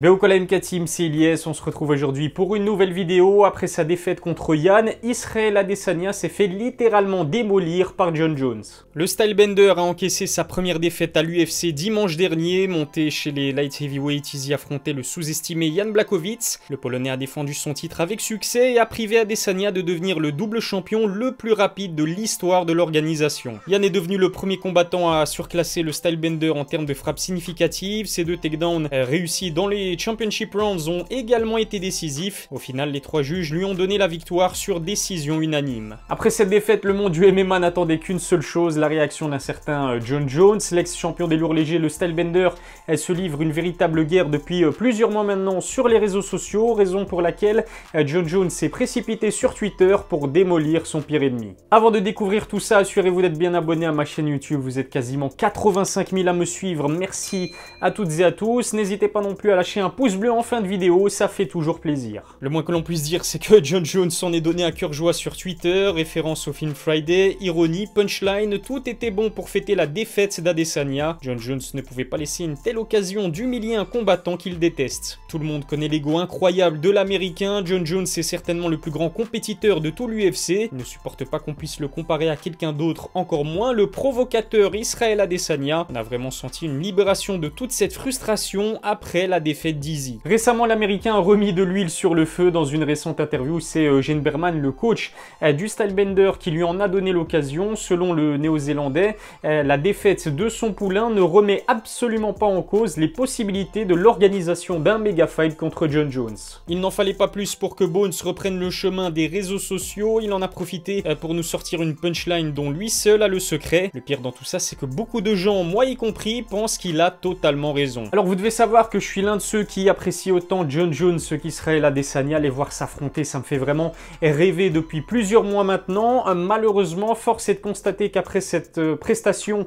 Beokola MK Team, c'est Ilyes, on se retrouve aujourd'hui pour une nouvelle vidéo. Après sa défaite contre Yann, Israel Adesanya s'est fait littéralement démolir par Jon Jones. Le Stylebender a encaissé sa première défaite à l'UFC dimanche dernier. Monté chez les Light Heavyweight, Izzy affrontait le sous-estimé Jan Blachowicz. Le Polonais a défendu son titre avec succès et a privé Adesanya de devenir le double champion le plus rapide de l'histoire de l'organisation. Yann est devenu le premier combattant à surclasser le Stylebender en termes de frappes significatives. Ces deux takedowns réussis dans les Championship Rounds ont également été décisifs. Au final, les trois juges lui ont donné la victoire sur décision unanime. Après cette défaite, le monde du MMA n'attendait qu'une seule chose, la réaction d'un certain Jon Jones. L'ex-champion des lourds légers, le Stylebender, elle se livre une véritable guerre depuis plusieurs mois maintenant sur les réseaux sociaux, raison pour laquelle Jon Jones s'est précipité sur Twitter pour démolir son pire ennemi. Avant de découvrir tout ça, assurez-vous d'être bien abonné à ma chaîne YouTube. Vous êtes quasiment 85 000 à me suivre. Merci à toutes et à tous. N'hésitez pas non plus à lâcher un pouce bleu en fin de vidéo, ça fait toujours plaisir. Le moins que l'on puisse dire, c'est que Jon Jones s'en est donné à cœur joie sur Twitter, référence au film Friday, ironie, punchline, tout était bon pour fêter la défaite d'Adesanya. Jon Jones ne pouvait pas laisser une telle occasion d'humilier un combattant qu'il déteste. Tout le monde connaît l'ego incroyable de l'américain, Jon Jones est certainement le plus grand compétiteur de tout l'UFC, il ne supporte pas qu'on puisse le comparer à quelqu'un d'autre, encore moins le provocateur Israel Adesanya. On a vraiment senti une libération de toute cette frustration après la défaite d'Izzy. Récemment, l'américain a remis de l'huile sur le feu dans une récente interview. C'est Gene Berman, le coach du Stylebender, qui lui en a donné l'occasion. Selon le néo-zélandais, la défaite de son poulain ne remet absolument pas en cause les possibilités de l'organisation d'un méga fight contre Jon Jones. Il n'en fallait pas plus pour que Bones reprenne le chemin des réseaux sociaux. Il en a profité pour nous sortir une punchline dont lui seul a le secret. Le pire dans tout ça, c'est que beaucoup de gens, moi y compris, pensent qu'il a totalement raison. Alors vous devez savoir que je suis l'un de ceux qui apprécient autant Jon Jones qu'Israel Adesanya. Les voir s'affronter, ça me fait vraiment rêver depuis plusieurs mois maintenant. Malheureusement, force est de constater qu'après cette prestation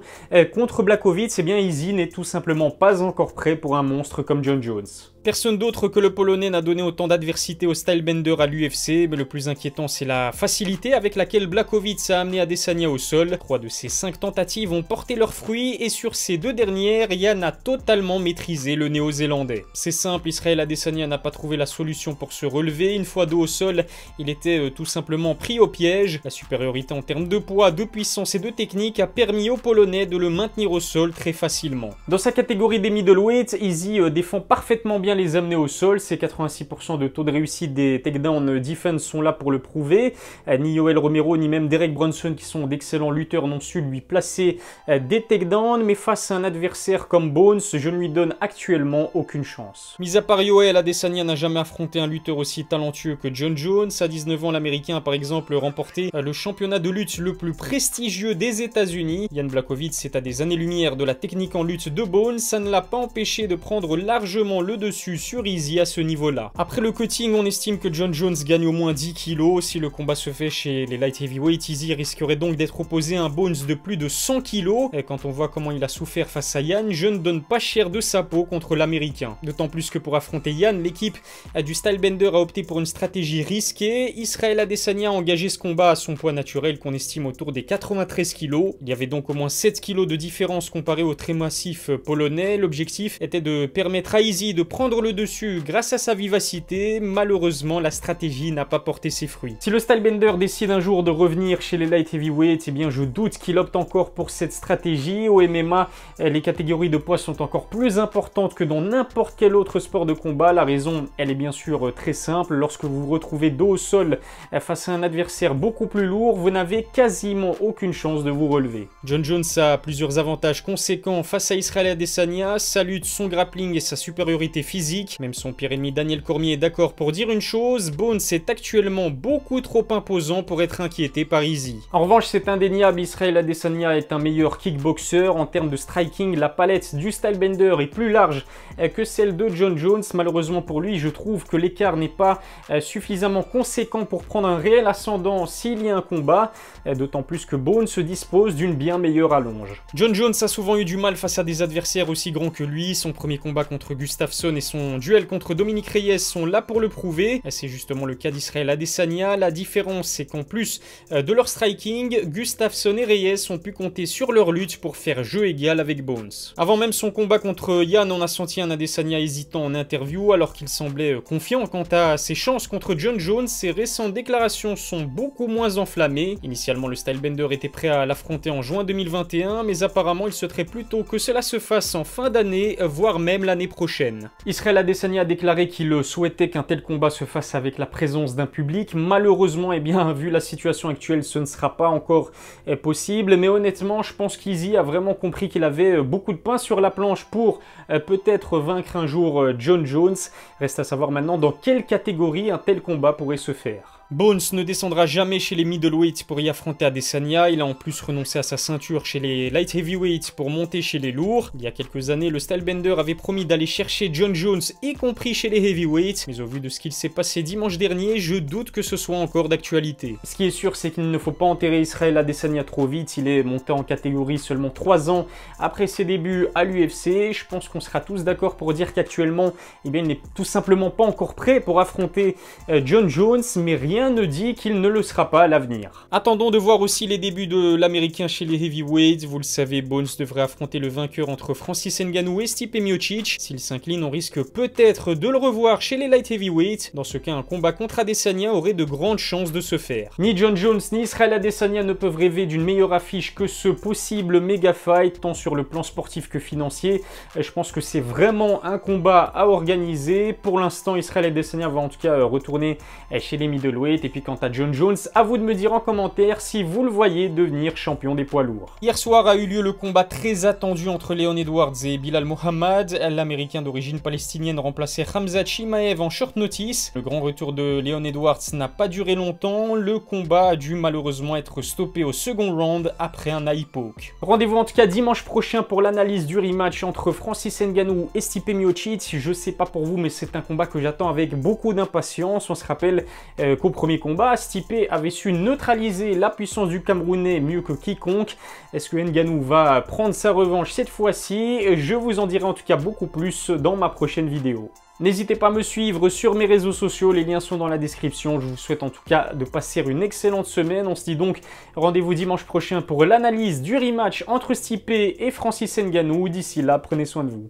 contre Blachowicz, eh bien Izzy n'est tout simplement pas encore prêt pour un monstre comme Jon Jones. Personne d'autre que le Polonais n'a donné autant d'adversité au Stylebender à l'UFC, mais le plus inquiétant, c'est la facilité avec laquelle Blachowicz a amené Adesanya au sol. 3 de ces 5 tentatives ont porté leurs fruits, et sur ces 2 dernières, Yann a totalement maîtrisé le néo-zélandais. C'est simple, Israel Adesanya n'a pas trouvé la solution pour se relever. Une fois dos au sol, il était tout simplement pris au piège. La supériorité en termes de poids, de puissance et de technique a permis aux Polonais de le maintenir au sol très facilement. Dans sa catégorie des middleweight, Izzy défend parfaitement bien les amener au sol. Ses 86% de taux de réussite des takedown defense sont là pour le prouver. Ni Yoel Romero ni même Derek Brunson, qui sont d'excellents lutteurs, n'ont su lui placer des takedowns, mais face à un adversaire comme Bones, je ne lui donne actuellement aucune chance. Mis à part Yoel, Adesanya n'a jamais affronté un lutteur aussi talentueux que Jon Jones. À 19 ans, l'américain a par exemple remporté le championnat de lutte le plus prestigieux des États-Unis. Jan Blachowicz est à des années-lumière de la technique en lutte de Bones, ça ne l'a pas empêché de prendre largement le dessus sur Izzy à ce niveau-là. Après le cutting, on estime que Jon Jones gagne au moins 10 kg. Si le combat se fait chez les light heavyweight, Izzy risquerait donc d'être opposé à un Bones de plus de 100 kg. Et quand on voit comment il a souffert face à Yann, je ne donne pas cher de sa peau contre l'américain. D'autant plus que pour affronter Yann, l'équipe du Stylebender a opté pour une stratégie risquée. Israel Adesanya a engagé ce combat à son poids naturel qu'on estime autour des 93 kg. Il y avait donc au moins 7 kg de différence comparé au très massif polonais. L'objectif était de permettre à Izzy de prendre le dessus grâce à sa vivacité. Malheureusement, la stratégie n'a pas porté ses fruits. Si le Stylebender décide un jour de revenir chez les light heavyweight, eh bien je doute qu'il opte encore pour cette stratégie. Au MMA, les catégories de poids sont encore plus importantes que dans n'importe quel autre sport de combat. La raison, elle est bien sûr très simple. Lorsque vous vous retrouvez dos au sol face à un adversaire beaucoup plus lourd, vous n'avez quasiment aucune chance de vous relever. Jon Jones a plusieurs avantages conséquents face à Israel Adesanya: sa lutte, son grappling et sa supériorité physique. Même son pire ennemi Daniel Cormier est d'accord pour dire une chose: Bones est actuellement beaucoup trop imposant pour être inquiété par Izzy. En revanche, c'est indéniable, Israel Adesanya est un meilleur kickboxer. En termes de striking, la palette du Stylebender est plus large que celle de Jon Jones. Malheureusement pour lui, je trouve que l'écart n'est pas suffisamment conséquent pour prendre un réel ascendant s'il y a un combat, d'autant plus que Bones se dispose d'une bien meilleure allonge. Jon Jones a souvent eu du mal face à des adversaires aussi grands que lui. Son premier combat contre Gustafsson et son duel contre Dominic Reyes sont là pour le prouver. C'est justement le cas d'Israel Adesanya. La différence, c'est qu'en plus de leur striking, Gustafsson et Reyes ont pu compter sur leur lutte pour faire jeu égal avec Bones. Avant même son combat contre Yann, on a senti un Adesanya hésitant en interview alors qu'il semblait confiant quant à ses chances contre Jon Jones. Ses récentes déclarations sont beaucoup moins enflammées. Initialement, le Stylebender était prêt à l'affronter en juin 2021, mais apparemment il souhaiterait plutôt que cela se fasse en fin d'année, voire même l'année prochaine. Israel Adesanya a déclaré qu'il souhaitait qu'un tel combat se fasse avec la présence d'un public. Malheureusement, vu la situation actuelle, ce ne sera pas encore possible, mais honnêtement, je pense qu'Izzy a vraiment compris qu'il avait beaucoup de pain sur la planche pour peut-être vaincre un jour Jon Jones. Reste à savoir maintenant dans quelle catégorie un tel combat pourrait se faire. Bones ne descendra jamais chez les middleweights pour y affronter Adesanya. Il a en plus renoncé à sa ceinture chez les light heavyweights pour monter chez les lourds. Il y a quelques années, le Stylebender avait promis d'aller chercher Jon Jones, y compris chez les heavyweights. Mais au vu de ce qu'il s'est passé dimanche dernier, je doute que ce soit encore d'actualité. Ce qui est sûr, c'est qu'il ne faut pas enterrer Israel Adesanya trop vite. Il est monté en catégorie seulement 3 ans après ses débuts à l'UFC. Je pense qu'on sera tous d'accord pour dire qu'actuellement, il n'est tout simplement pas encore prêt pour affronter Jon Jones, mais rien ne dit qu'il ne le sera pas à l'avenir. Attendons de voir aussi les débuts de l'américain chez les heavyweights. Vous le savez, Bones devrait affronter le vainqueur entre Francis Ngannou et Stipe Miocic. S'il s'incline, on risque peut-être de le revoir chez les light heavyweights. Dans ce cas, un combat contre Adesanya aurait de grandes chances de se faire. Ni Jon Jones ni Israel Adesanya ne peuvent rêver d'une meilleure affiche que ce possible méga fight, tant sur le plan sportif que financier. Je pense que c'est vraiment un combat à organiser. Pour l'instant, Israel Adesanya va en tout cas retourner chez les middleweight. Et puis quant à Jon Jones, à vous de me dire en commentaire si vous le voyez devenir champion des poids lourds. Hier soir a eu lieu le combat très attendu entre Leon Edwards et Bilal Mohamed. L'américain d'origine palestinienne remplaçait Khamzat Chimaev en short notice. Le grand retour de Leon Edwards n'a pas duré longtemps. Le combat a dû malheureusement être stoppé au second round après un eye poke. Rendez-vous en tout cas dimanche prochain pour l'analyse du rematch entre Francis Ngannou et Stipe Miocic. Je sais pas pour vous, mais c'est un combat que j'attends avec beaucoup d'impatience. On se rappelle qu'au premier combat, Stipe avait su neutraliser la puissance du Camerounais mieux que quiconque. Est-ce que Ngannou va prendre sa revanche cette fois-ci? Je vous en dirai en tout cas beaucoup plus dans ma prochaine vidéo. N'hésitez pas à me suivre sur mes réseaux sociaux, les liens sont dans la description. Je vous souhaite en tout cas de passer une excellente semaine. On se dit donc rendez-vous dimanche prochain pour l'analyse du rematch entre Stipe et Francis Ngannou. D'ici là, prenez soin de vous.